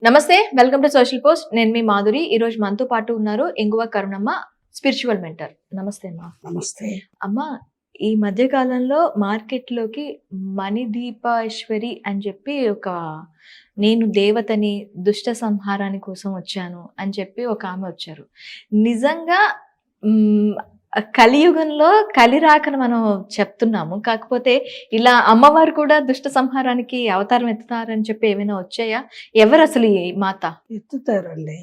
నమస్తే, welcome to social post. నేను మీ మాధురి. ఈ రోజు మనతో పాటు ఉన్నారు ఇంగువ కరుణమ్మ, స్పిరిచువల్ మెంటర్. నమస్తే అమ్మా. నమస్తే. అమ్మ, ఈ మధ్య కాలంలో మార్కెట్లోకి మణిదీపేశ్వరి అని చెప్పి నేను దేవతని దుష్ట సంహారాని కోసం వచ్చాను అని చెప్పి ఒక ఆమె వచ్చారు. నిజంగా కలియుగంలో కలిరాకను మనం చెప్తున్నాము. కాకపోతే ఇలా అమ్మవారు కూడా దుష్ట సంహారానికి అవతారం ఎత్తుతారని చెప్పి ఏమైనా వచ్చాయా? ఎవరు అసలు ఈ మాత? ఎత్తుతారండి.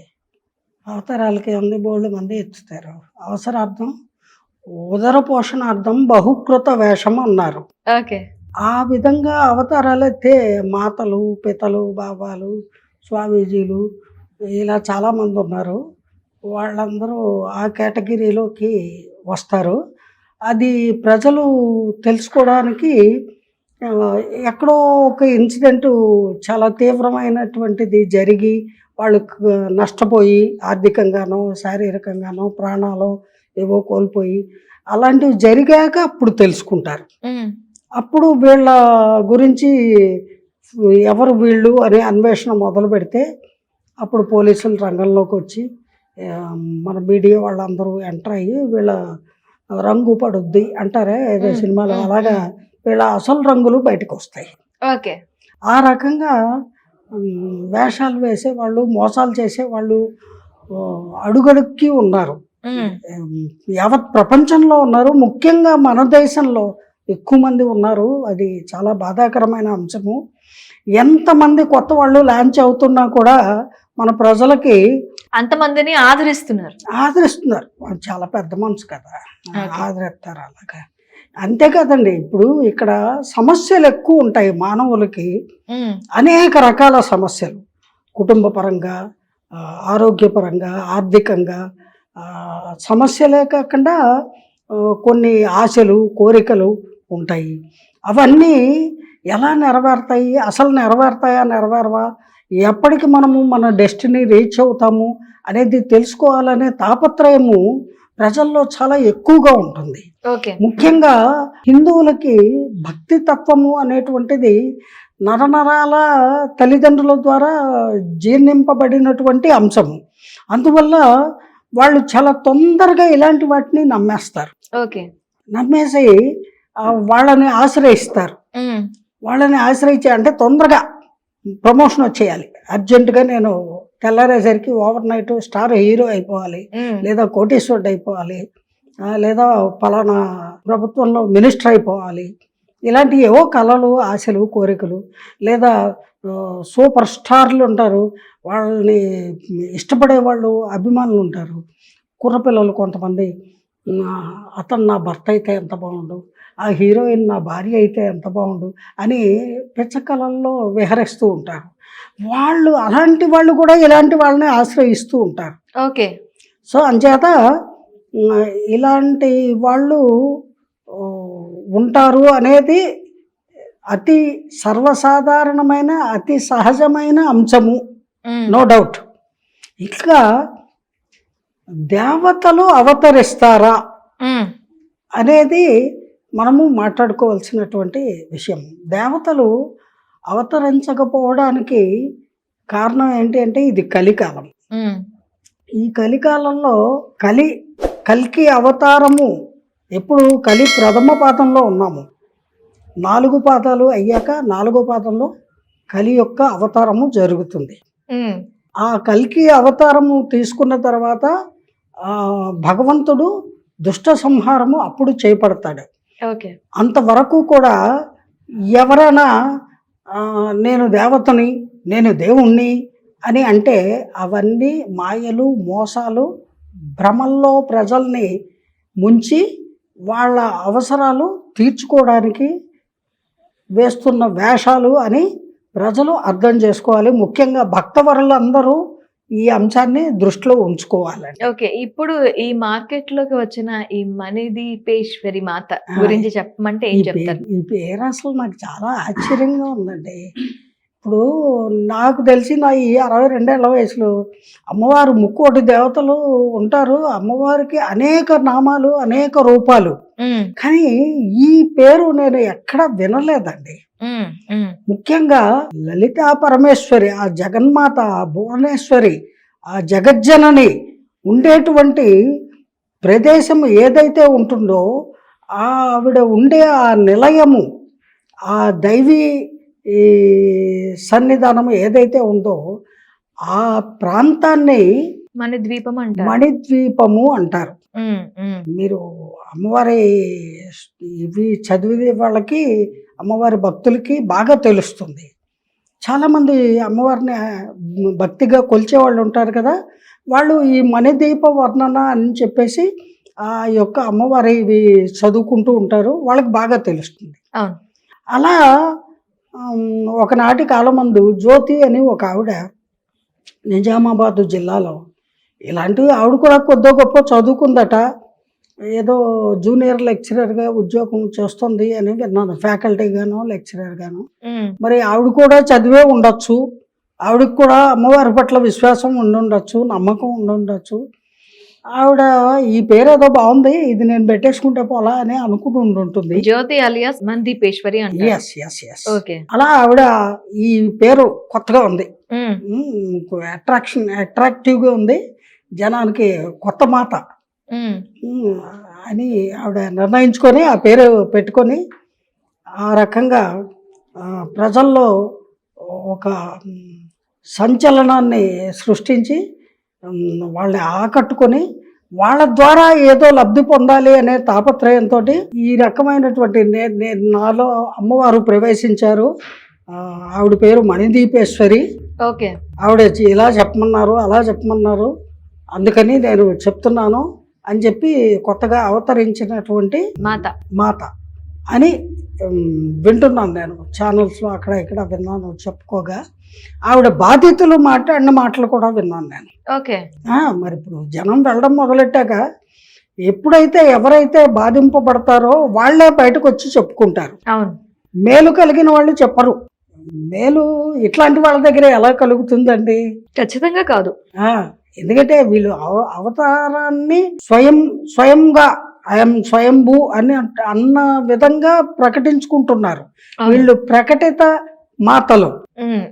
అవతారాలకి ఉంది బోళ్ళు మంది ఎత్తుతారు. అవసరార్థం ఉదర పోషణార్థం బహుకృత వేషం అన్నారు. ఓకే. ఆ విధంగా అవతారాలు ఎత్తే మాతలు, పితలు, బాబాలు, స్వామీజీలు ఇలా చాలామంది ఉన్నారు. వాళ్ళందరూ ఆ కేటగిరీలోకి వస్తారు. అది ప్రజలు తెలుసుకోవడానికి ఎక్కడో ఒక ఇన్సిడెంటు చాలా తీవ్రమైనటువంటిది జరిగి వాళ్ళు నష్టపోయి ఆర్థికంగానో శారీరకంగానో ప్రాణాలు ఏవో కోల్పోయి అలాంటివి జరిగాక అప్పుడు తెలుసుకుంటారు. అప్పుడు వీళ్ళ గురించి ఎవరు వీళ్ళు అనే అన్వేషణ మొదలు పెడితే అప్పుడు పోలీసులు రంగంలోకి వచ్చి మన మీడియా వాళ్ళందరూ ఎంటర్ అయ్యి వీళ్ళ రంగు పడుద్ది అంటారే ఏదో సినిమాలో, అలాగా వీళ్ళ అసలు రంగులు బయటకు వస్తాయి. ఓకే. ఆ రకంగా వేషాలు వేసేవాళ్ళు, మోసాలు చేసేవాళ్ళు అడుగడుక్కి ఉన్నారు. యావత్ ప్రపంచంలో ఉన్నారు. ముఖ్యంగా మన దేశంలో ఎక్కువ మంది ఉన్నారు. అది చాలా బాధాకరమైన అంశము. ఎంతమంది కొత్త వాళ్ళు లాంచ్ అవుతున్నా కూడా మన ప్రజలకి అంతమందిని ఆదరిస్తున్నారు. వాళ్ళు చాలా పెద్ద మనసు కదా, ఆదరిస్తారు అలాగా. అంతే కదండి. ఇప్పుడు ఇక్కడ సమస్యలు ఎక్కువ ఉంటాయి మానవులకి. అనేక రకాల సమస్యలు, కుటుంబ పరంగా, ఆరోగ్యపరంగా, ఆర్థికంగా సమస్యలే కాకుండా కొన్ని ఆశలు, కోరికలు ఉంటాయి. అవన్నీ ఎలా నెరవేరుతాయి, అసలు నెరవేరుతాయా నెరవేరవా, ఎప్పటికి మనము మన డెస్టినీ రీచ్ అవుతాము అనేది తెలుసుకోవాలనే తాపత్రయము ప్రజల్లో చాలా ఎక్కువగా ఉంటుంది. ముఖ్యంగా హిందువులకి భక్తి తత్వము అనేటువంటిది నరనరాల తల్లిదండ్రుల ద్వారా జీర్ణింపబడినటువంటి అంశము. అందువల్ల వాళ్ళు చాలా తొందరగా ఇలాంటి వాటిని నమ్మేస్తారు. నమ్మేసి వాళ్ళని ఆశ్రయిస్తారు. వాళ్ళని ఆశ్రయించే అంటే తొందరగా ప్రమోషన్ వచ్చేయాలి, అర్జెంటుగా నేను తెల్లారేసరికి ఓవర్ నైట్ స్టార్ హీరో అయిపోవాలి, లేదా కోటీశ్వరుడు అయిపోవాలి, లేదా పలానా ప్రభుత్వంలో మినిస్టర్ అయిపోవాలి, ఇలాంటి ఏవో కళలు, ఆశలు, కోరికలు. లేదా సూపర్ స్టార్లు ఉంటారు, వాళ్ళని ఇష్టపడే వాళ్ళు, అభిమానులు ఉంటారు. కుర్రపిల్లలు కొంతమంది, అతను నా భర్త అయితే ఎంత బాగుండు, ఆ హీరోయిన్ నా భార్య అయితే ఎంత బాగుండు అని పిచ్చ కళల్లో విహరిస్తూ ఉంటారు. వాళ్ళు అలాంటి వాళ్ళు కూడా ఇలాంటి వాళ్ళని ఆశ్రయిస్తూ ఉంటారు. ఓకే. సో అంచేత ఇలాంటి వాళ్ళు ఉంటారు అనేది అతి సర్వసాధారణమైన, అతి సహజమైన అంశము, నో డౌట్. ఇంకా దేవతలు అవతరిస్తారా అనేది మనము మాట్లాడుకోవాల్సినటువంటి విషయం. దేవతలు అవతరించకపోవడానికి కారణం ఏంటి అంటే ఇది కలికాలం. ఈ కలికాలంలో కల్కి అవతారము ఎప్పుడు కలి ప్రథమ పాదంలో ఉన్నాము. 4 పాదాలు అయ్యాక 4వ పాదంలో కలి యొక్క అవతారము జరుగుతుంది. ఆ కల్కి అవతారము తీసుకున్న తర్వాత భగవంతుడు దుష్ట సంహారము అప్పుడు చేపడతాడు. అంతవరకు కూడా ఎవరైనా నేను దేవతని, నేను దేవుణ్ణి అని అంటే అవన్నీ మాయలు, మోసాలు, భ్రమల్లో ప్రజల్ని ముంచి వాళ్ళ అవసరాలు తీర్చుకోవడానికి వేస్తున్న వేషాలు అని ప్రజలు అర్థం చేసుకోవాలి. ముఖ్యంగా భక్తవరులందరూ ఈ అంశాన్ని దృష్టిలో ఉంచుకోవాలండి. ఓకే. ఇప్పుడు ఈ మార్కెట్ లోకి వచ్చిన ఈ మణిదీపేశ్వరి మాత గురించి చెప్పమంటే ఏం చెప్తారు? ఈ పేరు అసలు నాకు చాలా ఆశ్చర్యంగా ఉందండి. ఇప్పుడు నాకు తెలిసి నా ఈ 62 వయసులో అమ్మవారు ముక్కోటి దేవతలు ఉంటారు. అమ్మవారికి అనేక నామాలు, అనేక రూపాలు. కానీ ఈ పేరు నేను ఎక్కడ వినలేదండి. ముఖ్యంగా లలితా పరమేశ్వరి, ఆ జగన్మాత, ఆ భువనేశ్వరి, ఆ జగజ్జనని ఉండేటువంటి ప్రదేశం ఏదైతే ఉంటుందో ఆవిడ ఉండే ఆ నిలయము, ఆ దైవీ ఈ సన్నిధానం ఏదైతే ఉందో ఆ ప్రాంతాన్ని మణిద్వీపం అంటారు. మణిద్వీపము అంటారు. మీరు అమ్మవారి ఇవి చదివే వాళ్ళకి, అమ్మవారి భక్తులకి బాగా తెలుస్తుంది. చాలామంది అమ్మవారిని భక్తిగా కొలిచే వాళ్ళు ఉంటారు కదా, వాళ్ళు ఈ మణిదీప వర్ణన అని చెప్పేసి ఆ యొక్క అమ్మవారి ఇవి చదువుకుంటూ ఉంటారు, వాళ్ళకి బాగా తెలుస్తుంది. అలా ఒకనాటి కాలమందు జ్యోతి అని ఒక ఆవిడ నిజామాబాద్ జిల్లాలో, ఇలాంటివి ఆవిడ కూడా కొద్దో గొప్ప చదువుకుందట, ఏదో జూనియర్ లెక్చరర్గా ఉద్యోగం చేస్తుంది అని విన్నాను, ఫ్యాకల్టీగాను లెక్చరర్గాను. మరి ఆవిడ కూడా చదివే ఉండొచ్చు, ఆవిడకి కూడా అమ్మవారి పట్ల విశ్వాసం ఉండుండొచ్చు, నమ్మకం ఉండుండొచ్చు. ఆవిడ ఈ పేరు ఏదో బాగుంది, ఇది నేను పెట్టేసుకుంటే పోలా అని అనుకుని ఉంటుంది. జ్యోతి అలియాస్ మణిదీపేశ్వరి అంటారు. Yes yes yes. అలా ఆవిడ ఈ పేరు కొత్తగా ఉంది, అట్రాక్టివ్గా ఉంది, జనానికి కొత్త మాత అని ఆవిడ నిర్ణయించుకొని ఆ పేరు పెట్టుకొని ఆ రకంగా ప్రజల్లో ఒక సంచలనాన్ని సృష్టించి వాళ్ళని ఆకట్టుకొని వాళ్ళ ద్వారా ఏదో లబ్ధి పొందాలి అనే తాపత్రయంతో ఈ రకమైనటువంటి నాలో అమ్మవారు ప్రవేశించారు. ఆవిడ పేరు మణిదీపేశ్వరి. ఆవిడ ఇలా చెప్పమన్నారు, అలా చెప్పమన్నారు, అందుకని నేను చెప్తున్నాను అని చెప్పి కొత్తగా అవతరించినటువంటి మాత అని వింటున్నాను. నేను ఛానల్స్లో అక్కడ ఇక్కడ విన్నాను చెప్పుకోగా. ఆవిడ బాధితులు మాట్లాడిన మాటలు కూడా విన్నాను నేను. మరి ఇప్పుడు జనం వెళ్ళడం మొదలెట్టాక ఎప్పుడైతే ఎవరైతే బాధింపబడతారో వాళ్ళే బయటకు వచ్చి చెప్పుకుంటారు. మేలు కలిగిన వాళ్ళు చెప్పరు. మేలు ఇట్లాంటి వాళ్ళ దగ్గర ఎలా కలుగుతుందండి? ఖచ్చితంగా కాదు. ఎందుకంటే వీళ్ళు అవతారాన్ని స్వయంగా ఐఎమ్ స్వయంభూ అని అన్న విధంగా ప్రకటించుకుంటున్నారు. వీళ్ళు ప్రకటిత మాతలు,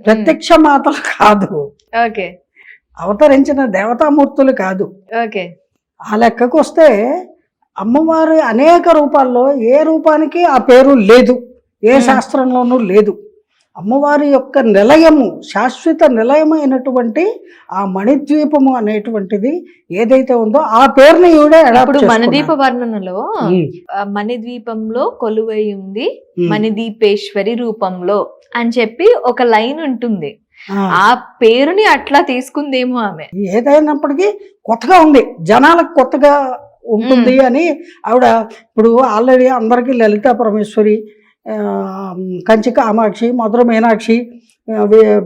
ప్రత్యక్ష మాతలు కాదు, అవతరించిన దేవతామూర్తులు కాదు. ఆ లెక్కకు వస్తే అమ్మవారి అనేక రూపాల్లో ఏ రూపానికి ఆ పేరు లేదు, ఏ శాస్త్రంలోనూ లేదు. అమ్మవారి యొక్క నిలయము, శాశ్వత నిలయమైనటువంటి ఆ మణిద్వీపము అనేటువంటిది ఏదైతే ఉందో ఆ పేరుని ఈవిడే మణిదీప వర్ణనలో మణిద్వీపంలో కొలువై ఉంది మణిదీపేశ్వరి రూపంలో అని చెప్పి ఒక లైన్ ఉంటుంది. ఆ పేరుని అట్లా తీసుకుందేమో ఆమె. ఏదైనప్పటికీ కొత్తగా ఉంది, జనాలకు కొత్తగా ఉంటుంది అని ఆవిడ. ఇప్పుడు ఆల్రెడీ అందరికీ లలితా పరమేశ్వరి, కంచి కామాక్షి, మధుర మీనాక్షి,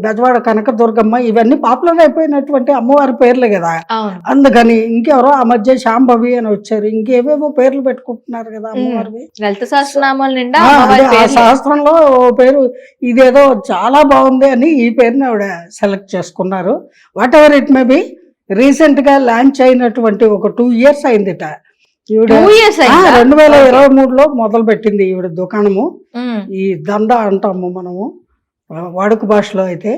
బెజవాడ కనకదుర్గమ్మ ఇవన్నీ పాపులర్ అయిపోయినటువంటి అమ్మవారి పేర్లే కదా. అందుకని ఇంకెవరో ఆ మధ్య శాంభవి అని వచ్చారు, ఇంకేవేవో పేర్లు పెట్టుకుంటున్నారు కదా అమ్మవారివి. లలిత సహస్రనామాల నిండా ఆ సహస్రంలో పేరు ఇదేదో చాలా బాగుంది అని ఈ పేరుని ఆవిడ సెలెక్ట్ చేసుకున్నారు. What ever it may be, recent గా లాంచ్ అయినటువంటి ఒక 2 years అయిందిట. ఈవిడ 2023లో మొదలు పెట్టింది ఈవిడ దుకాణము. ఈ దందా అంటాము మనము వాడుక భాషలో, అయితే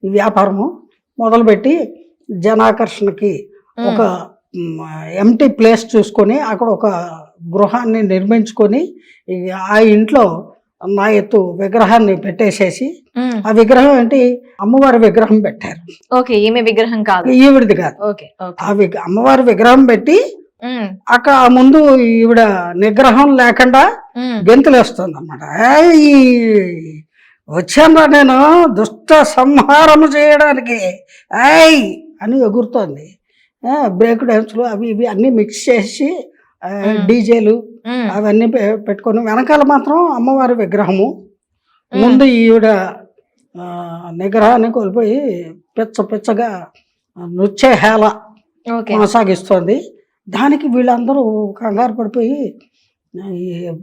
ఈ వ్యాపారము మొదలుపెట్టి జనాకర్షణకి ఒక ఎంటీ ప్లేస్ చూసుకొని అక్కడ ఒక గృహాన్ని నిర్మించుకొని ఆ ఇంట్లో నా ఎత్తు విగ్రహాన్ని పెట్టేసేసి, ఆ విగ్రహం ఏంటి, అమ్మవారి విగ్రహం పెట్టారు. ఈమె విగ్రహం కాదు, ఈవిడిది కాదు. అమ్మవారి విగ్రహం పెట్టి అక్కడ ముందు ఈవిడ నిగ్రహం లేకుండా గెంతులు వేస్తుంది అన్నమాట. వచ్చాను నేను దుష్ట సంహారము చేయడానికి అని ఎగురుతోంది. బ్రేక్ డాన్స్లు అవి ఇవి అన్నీ మిక్స్ చేసి డీజేలు అవన్నీ పెట్టుకొని, వెనకాల మాత్రం అమ్మవారి విగ్రహము, ముందు ఈవిడ నిగ్రహాన్ని కోల్పోయి పిచ్చగా నృత్య హేళ కొనసాగిస్తోంది. దానికి వీళ్ళందరూ కంగారు పడిపోయి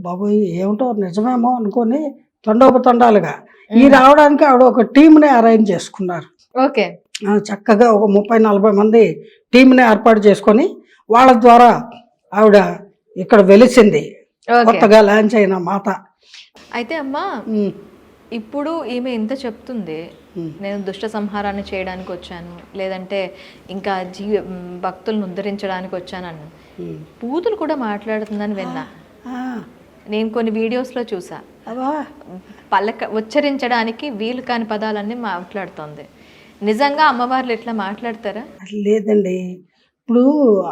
బాబోయ్ ఏమిటో నిజమేమో అనుకొని తండోపతండాలుగా ఈ రావడానికి ఆవిడ ఒక టీంని అరేంజ్ చేసుకున్నారు. ఓకే. చక్కగా ఒక 30-40 మంది టీంని ఏర్పాటు చేసుకొని వాళ్ళ ద్వారా ఆవిడ ఇక్కడ వెలిసింది, కొత్తగా లాంచ్ అయిన మాత. అయితే అమ్మా, ఇప్పుడు ఈమె ఇంత చెప్తుంది, నేను దుష్ట సంహారాన్ని చేయడానికి వచ్చాను, లేదంటే ఇంకా భక్తులను ఉద్ధరించడానికి వచ్చానని. బూతులు కూడా మాట్లాడుతుందని విన్నా, నేను కొన్ని వీడియోస్లో చూసా. ఉచ్చరించడానికి వీలు కాని పదాలన్నీ మాట్లాడుతుంది. నిజంగా అమ్మవార్లు ఇట్లా మాట్లాడతారా? లేదండి, ఇప్పుడు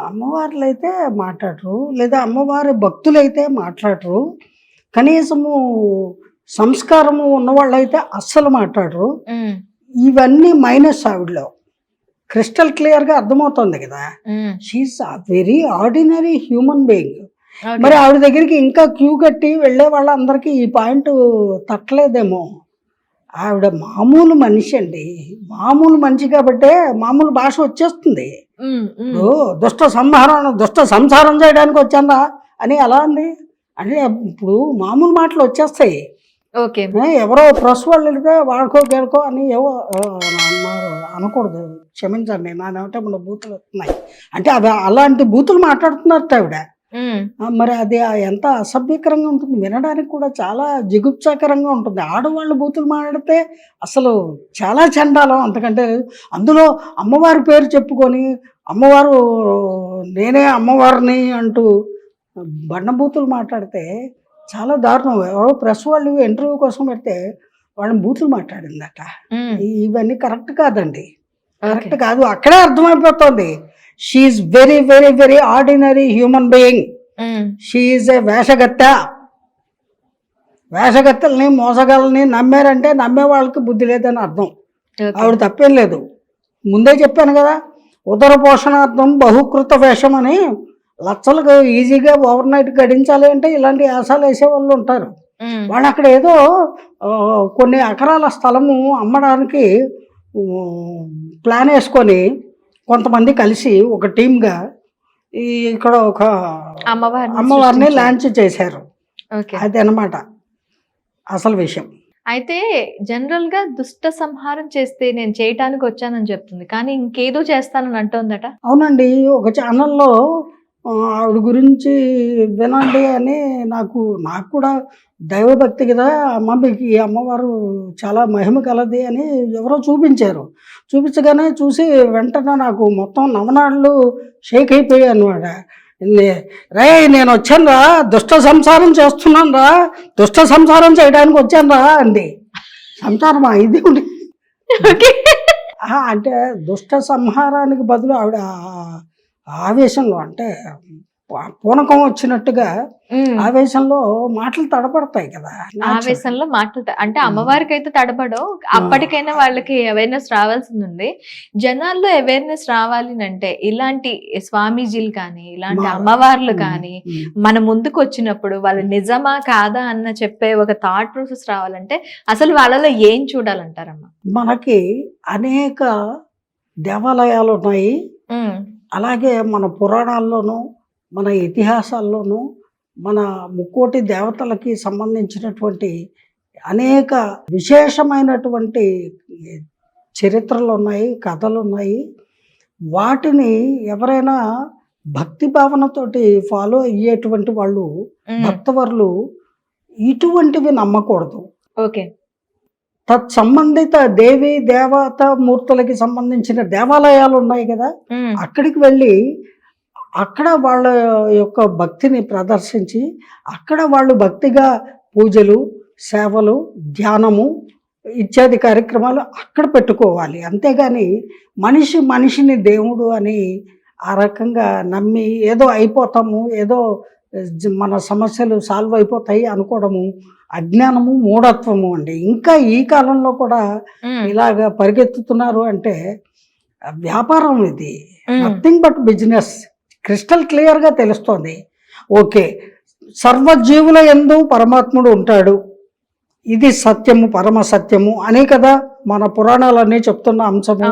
అమ్మవార్లు అయితే మాట్లాడరు, లేదా అమ్మవారి భక్తులైతే మాట్లాడరు, కనీసము సంస్కారము ఉన్నవాళ్ళు అయితే అస్సలు మాట్లాడరు. ఇవన్నీ మైనస్ ఆవిడలో క్రిస్టల్ క్లియర్గా అర్థమవుతుంది కదా. She is very ordinary human being. మరి ఆవిడ దగ్గరికి ఇంకా క్యూ కట్టి వెళ్ళే వాళ్ళందరికీ ఈ పాయింట్ తట్టలేదేమో. ఆవిడ మామూలు మనిషి అండి, మామూలు మనిషి కాబట్టే మామూలు భాష వచ్చేస్తుంది. దుష్ట సంసారం చేయడానికి వచ్చానా అని ఎలా అంది అంటే ఇప్పుడు మామూలు మాటలు వచ్చేస్తాయి. ఓకే, ఎవరో ప్రెస్ వాళ్ళు వెళితే వాడుకో గెడుకో అని ఏవో అన్నారు అనకూడదు, క్షమించండి, నా నోట బూతులు వస్తున్నాయి అంటే అవి అలాంటి బూతులు మాట్లాడుతున్నారు ఆవిడ. మరి అది ఎంత అసభ్యకరంగా ఉంటుంది, వినడానికి కూడా చాలా జిగుప్సాకరంగా ఉంటుంది. ఆడవాళ్ళు బూతులు మాట్లాడితే అసలు చాలా చండాలం. అంతకంటే అందులో అమ్మవారి పేరు చెప్పుకొని అమ్మవారు నేనే అమ్మవారిని అంటూ బండబూతులు మాట్లాడితే చాలా దారుణం. ఎవరో ప్రెస్ వాళ్ళు ఇంటర్వ్యూ కోసం పెడితే వాళ్ళని బూతులు మాట్లాడిందట. ఇవన్నీ కరెక్ట్ కాదండి, కరెక్ట్ కాదు. అక్కడే అర్థమైపోతుంది she's very very very ordinary human being. She's ఏ వేషగత్తల్ని మోసగాళ్ళని నమ్మారంటే నమ్మే వాళ్ళకి బుద్ధి లేదని అర్థం. ఆవిడ తప్పేం లేదు, ముందే చెప్పాను కదా, ఉదర పోషణార్థం బహుకృత వేషం అని. లక్షలకు ఈజీగా ఓవర్ నైట్ గడించాలి అంటే ఇలాంటి యాసాలు వేసే వాళ్ళు ఉంటారు. వాళ్ళు అక్కడ ఏదో కొన్ని ఎకరాల స్థలము అమ్మడానికి ప్లాన్ వేసుకొని కొంతమంది కలిసి ఒక టీమ్గా ఇక్కడ ఒక అమ్మవారిని లాంచ్ చేశారు. అది అన్నమాట అసలు విషయం. అయితే జనరల్ గా దుష్ట సంహారం చేస్తే నేను చేయటానికి వచ్చానని చెప్తుంది, కానీ ఇంకేదో చేస్తానని అంటోందట. అవునండి, ఒక ఛానల్లో ఆవిడ గురించి వినండి అని నాకు కూడా దైవభక్తి కదా అమ్మ, మీకు ఈ అమ్మవారు చాలా మహిమ కలది అని ఎవరో చూపించారు. చూపించగానే చూసి వెంటనే నాకు మొత్తం నవనాళ్ళు షేక్ అయిపోయాయి అనమాట. రే నేను వచ్చాను రా, దుష్ట సంసారం చేస్తున్నాను రా, దుష్ట సంసారం చేయడానికి వచ్చాను రా అంది. సంసారమా ఇది అంటే దుష్ట సంహారానికి బదులు ఆవిడ ఆవేశంలో అంటే పూనకం వచ్చినట్టుగా ఆవేశంలో మాటలు తడబడతాయి కదా. ఆవేశంలో మాటలు అంటే అమ్మవారికి అయితే తడబడవు, అప్పటికైనా వాళ్ళకి అవేర్నెస్ రావాల్సింది ఉంది. జనాల్లో అవేర్నెస్ రావాలి అంటే ఇలాంటి స్వామీజీలు కానీ ఇలాంటి అమ్మవార్లు కానీ మన ముందుకు వచ్చినప్పుడు వాళ్ళు నిజమా కాదా అన్న చెప్పే ఒక థాట్ ప్రాసెస్ రావాలంటే అసలు వాళ్ళలో ఏం చూడాలంటారమ్మా? మనకి అనేక దేవాలయాలు ఉన్నాయి, అలాగే మన పురాణాల్లోనూ మన ఇతిహాసాల్లోనూ మన ముక్కోటి దేవతలకి సంబంధించినటువంటి అనేక విశేషమైనటువంటి చరిత్రలు ఉన్నాయి, కథలు ఉన్నాయి. వాటిని ఎవరైనా భక్తి భావనతోటి ఫాలో అయ్యేటువంటి వాళ్ళు భక్తవర్లు ఇటువంటివి నమ్మకూడదు. ఓకే, తత్సంబంధిత దేవి దేవత మూర్తులకి సంబంధించిన దేవాలయాలు ఉన్నాయి కదా, అక్కడికి వెళ్ళి అక్కడ వాళ్ళ యొక్క భక్తిని ప్రదర్శించి అక్కడ వాళ్ళు భక్తిగా పూజలు, సేవలు, ధ్యానము ఇత్యాది కార్యక్రమాలు అక్కడ పెట్టుకోవాలి. అంతేగాని మనిషిని దేవుడు అని ఆ రకంగా నమ్మి ఏదో అయిపోతాము, ఏదో మన సమస్యలు సాల్వ్ అయిపోతాయి అనుకోవడము అజ్ఞానము, మూఢత్వము అండి. ఇంకా ఈ కాలంలో కూడా ఇలాగ పరిగెత్తుతున్నారు అంటే వ్యాపారం, ఇది నథింగ్ బట్ బిజినెస్. క్రిస్టల్ క్లియర్గా తెలుస్తోంది. ఓకే, సర్వజీవుల యందు పరమాత్ముడు ఉంటాడు, ఇది సత్యము, పరమ సత్యము అనే కదా మన పురాణాలన్నీ చెప్తున్న అంశము.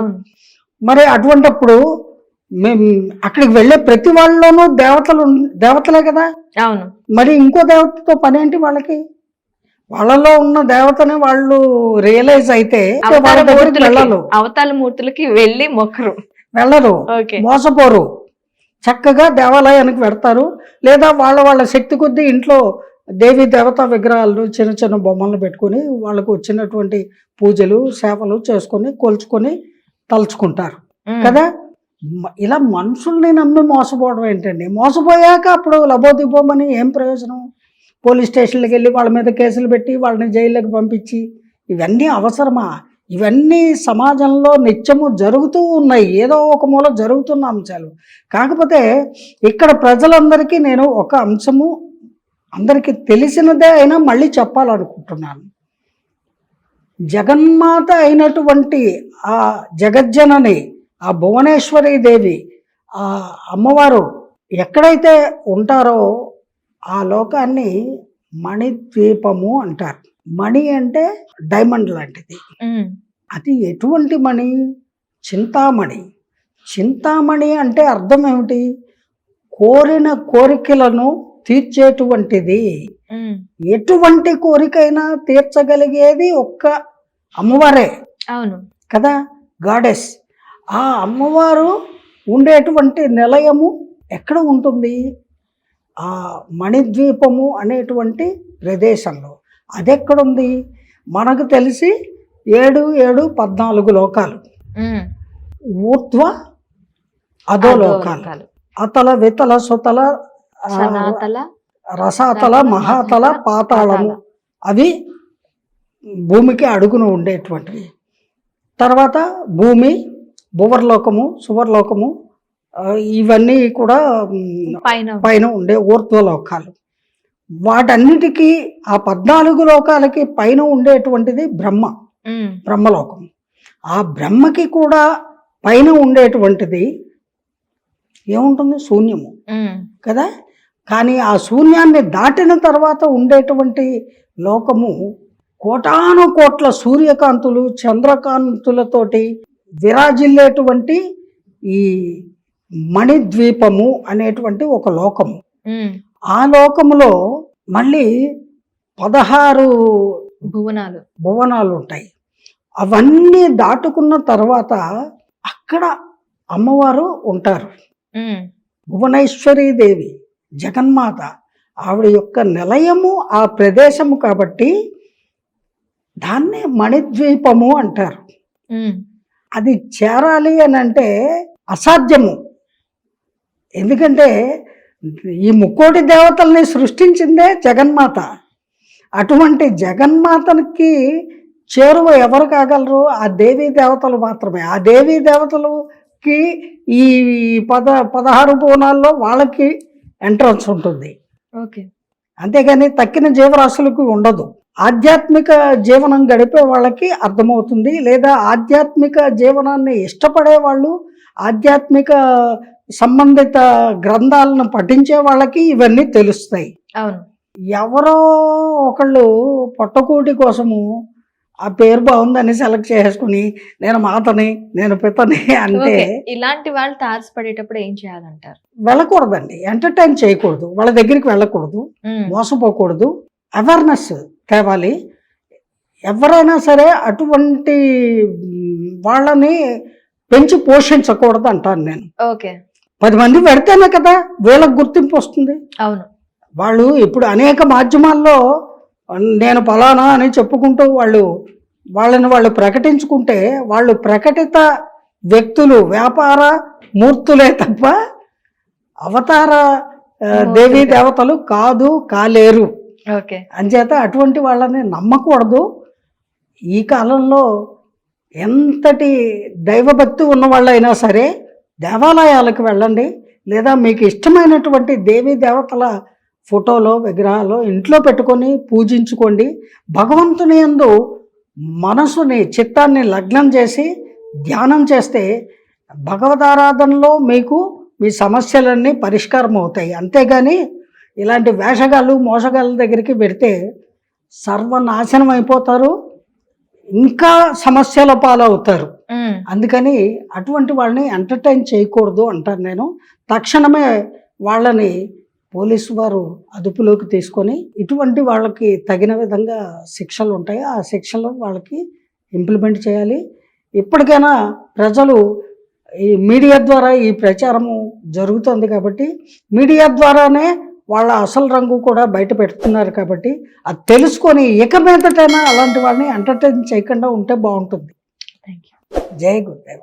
మరి అటువంటిప్పుడు మేము అక్కడికి వెళ్ళే ప్రతి వాళ్ళలోనూ దేవతలే కదా. అవును, మరి ఇంకో దేవతతో పని ఏంటి వాళ్ళకి? వాళ్ళలో ఉన్న దేవతని వాళ్ళు రియలైజ్ అయితే వాళ్ళ దగ్గరికి అవతాల మూర్తులకి వెళ్ళి మొక్కరు, వెళ్ళరు, ఓకే, మోసపోరు, చక్కగా దేవాలయానికి వెడతారు. లేదా వాళ్ళ శక్తి కొద్దీ ఇంట్లో దేవి దేవతా విగ్రహాలను చిన్న చిన్న బొమ్మలను పెట్టుకొని వాళ్ళకు వచ్చినటువంటి పూజలు సేవలు చేసుకొని కొలుచుకొని తలుచుకుంటారు కదా. ఇలా మనుషుల్ని నమ్మి మోసపోవడం ఏంటండి? మోసపోయాక అప్పుడు లబోదిబోమని ఏం ప్రయోజనం? పోలీస్ స్టేషన్లకు వెళ్ళి వాళ్ళ మీద కేసులు పెట్టి వాళ్ళని జైల్లోకి పంపించి ఇవన్నీ అవసరమా? ఇవన్నీ సమాజంలో నిత్యము జరుగుతూ ఉన్నాయి, ఏదో ఒక మూల జరుగుతున్న అంశాలు. కాకపోతే ఇక్కడ ప్రజలందరికీ నేను ఒక అంశము అందరికీ తెలిసినదే అయినా మళ్ళీ చెప్పాలనుకుంటున్నాను. జగన్మాత అయినటువంటి ఆ జగజ్జనని, ఆ భువనేశ్వరీ దేవి, ఆ అమ్మవారు ఎక్కడైతే ఉంటారో ఆ లోకాన్ని మణిద్వీపము అంటారు. మణి అంటే డైమండ్ లాంటిది. అది ఎటువంటి మణి? చింతామణి. చింతామణి అంటే అర్థం ఏమిటి? కోరిన కోరికలను తీర్చేటువంటిది. ఎటువంటి కోరికైనా తీర్చగలిగేది ఒక్క అమ్మవారే. అవును కదా, గాడెస్. ఆ అమ్మవారు ఉండేటువంటి నిలయము ఎక్కడ ఉంటుంది? ఆ మణిద్వీపము అనేటువంటి ప్రదేశంలో. అది ఎక్కడుంది? మనకు తెలిసి 7, 7, 14 లోకాలు. ఊర్ధ్వ అధో లోకాలు, అతల వితల సుతల రసాతల మహాతల పాతాళము, అవి భూమికి అడుగున ఉండేటువంటివి. తర్వాత భూమి, భువర్లోకము, సువర్లోకము, ఇవన్నీ కూడా పైన ఉండే ఊర్ధ్వలోకాలు. వాటన్నిటికీ ఆ 14 లోకాలకి పైన ఉండేటువంటిది బ్రహ్మలోకం. ఆ బ్రహ్మకి కూడా పైన ఉండేటువంటిది ఏముంటుంది? శూన్యము కదా. కానీ ఆ శూన్యాన్ని దాటిన తర్వాత ఉండేటువంటి లోకము కోటాను కోట్ల సూర్యకాంతులు చంద్రకాంతులతోటి విరాజిల్లేటువంటి ఈ మణిద్వీపము అనేటువంటి ఒక లోకము. ఆ లోకములో మళ్ళీ 16 భువనాలు ఉంటాయి. అవన్నీ దాటుకున్న తర్వాత అక్కడ అమ్మవారు ఉంటారు. భువనేశ్వరీ దేవి జగన్మాత, ఆవిడ యొక్క నిలయము ఆ ప్రదేశము కాబట్టి దాన్ని మణిద్వీపము అంటారు. అది చేరాలి అని అంటే అసాధ్యము. ఎందుకంటే ఈ ముక్కోటి దేవతల్ని సృష్టించిందే జగన్మాత. అటువంటి జగన్మాతకి చేరువ ఎవరు కాగలరు? ఆ దేవీ దేవతలు మాత్రమే. ఆ దేవీ దేవతలకి ఈ 16 భువనాల్లో వాళ్ళకి ఎంట్రన్స్ ఉంటుంది. ఓకే, అంతేగాని తక్కిన జీవరాశులకు ఉండదు. ఆధ్యాత్మిక జీవనం గడిపే వాళ్ళకి అర్థమవుతుంది, లేదా ఆధ్యాత్మిక జీవనాన్ని ఇష్టపడే వాళ్ళు, ఆధ్యాత్మిక సంబంధిత గ్రంథాలను పఠించే వాళ్ళకి ఇవన్నీ తెలుస్తాయి. అవును. ఎవరో ఒకళ్ళు పొట్టకూటి కోసము ఆ పేరు బాగుందని సెలెక్ట్ చేసుకుని నేను మాతని, నేను పితని అంటే ఇలాంటి వాళ్ళు తారసపడేటప్పుడు ఏం చేయాలంటారు? వెళ్ళకూడదండి, ఎంటర్టైన్ చేయకూడదు, వాళ్ళ దగ్గరికి వెళ్ళకూడదు, మోసపోకూడదు, అవేర్నెస్ తేవాలి. ఎవరైనా సరే అటువంటి వాళ్ళని పెంచి పోషించకూడదు అంటాను నేను. ఓకే, 10 మంది పెడితేనే కదా వీళ్ళకి గుర్తింపు వస్తుంది. అవును. వాళ్ళు ఇప్పుడు అనేక మాధ్యమాల్లో నేను ఫలానా అని చెప్పుకుంటూ వాళ్ళని ప్రకటించుకుంటే వాళ్ళు ప్రకటిత వ్యక్తులు, వ్యాపార మూర్తులే తప్ప అవతార దేవీ దేవతలు కాలేరు. ఓకే, అంచేత అటువంటి వాళ్ళని నమ్మకూడదు. ఈ కాలంలో ఎంతటి దైవభక్తి ఉన్న వాళ్ళైనా సరే దేవాలయాలకు వెళ్ళండి, లేదా మీకు ఇష్టమైనటువంటి దేవీ దేవతల ఫోటోలో విగ్రహాలు ఇంట్లో పెట్టుకొని పూజించుకోండి. భగవంతుని యందు మనసుని, చిత్తాన్ని లగ్నం చేసి ధ్యానం చేస్తే భగవదారాధనలో మీకు మీ సమస్యలన్నీ పరిష్కారం అవుతాయి. అంతేగాని ఇలాంటి వేషగాళ్ళు, మోసగాళ్ళ దగ్గరికి పెడితే సర్వనాశనం అయిపోతారు, ఇంకా సమస్యల పాలవుతారు. అందుకని అటువంటి వాళ్ళని ఎంటర్టైన్ చేయకూడదు అంటాను నేను. తక్షణమే వాళ్ళని పోలీసు వారు అదుపులోకి తీసుకొని ఇటువంటి వాళ్ళకి తగిన విధంగా శిక్షలు ఉంటాయి, ఆ శిక్షలు వాళ్ళకి ఇంప్లిమెంట్ చేయాలి. ఇప్పటికైనా ప్రజలు ఈ మీడియా ద్వారా ఈ ప్రచారము జరుగుతుంది కాబట్టి మీడియా ద్వారానే వాళ్ళ అసలు రంగు కూడా బయట పెడుతున్నారు కాబట్టి అది తెలుసుకొని ఇక మీదటైనా అలాంటి వాళ్ళని ఎంటర్టైన్ చేయకుండా ఉంటే బాగుంటుంది. Thank you. జై గురుదేవ.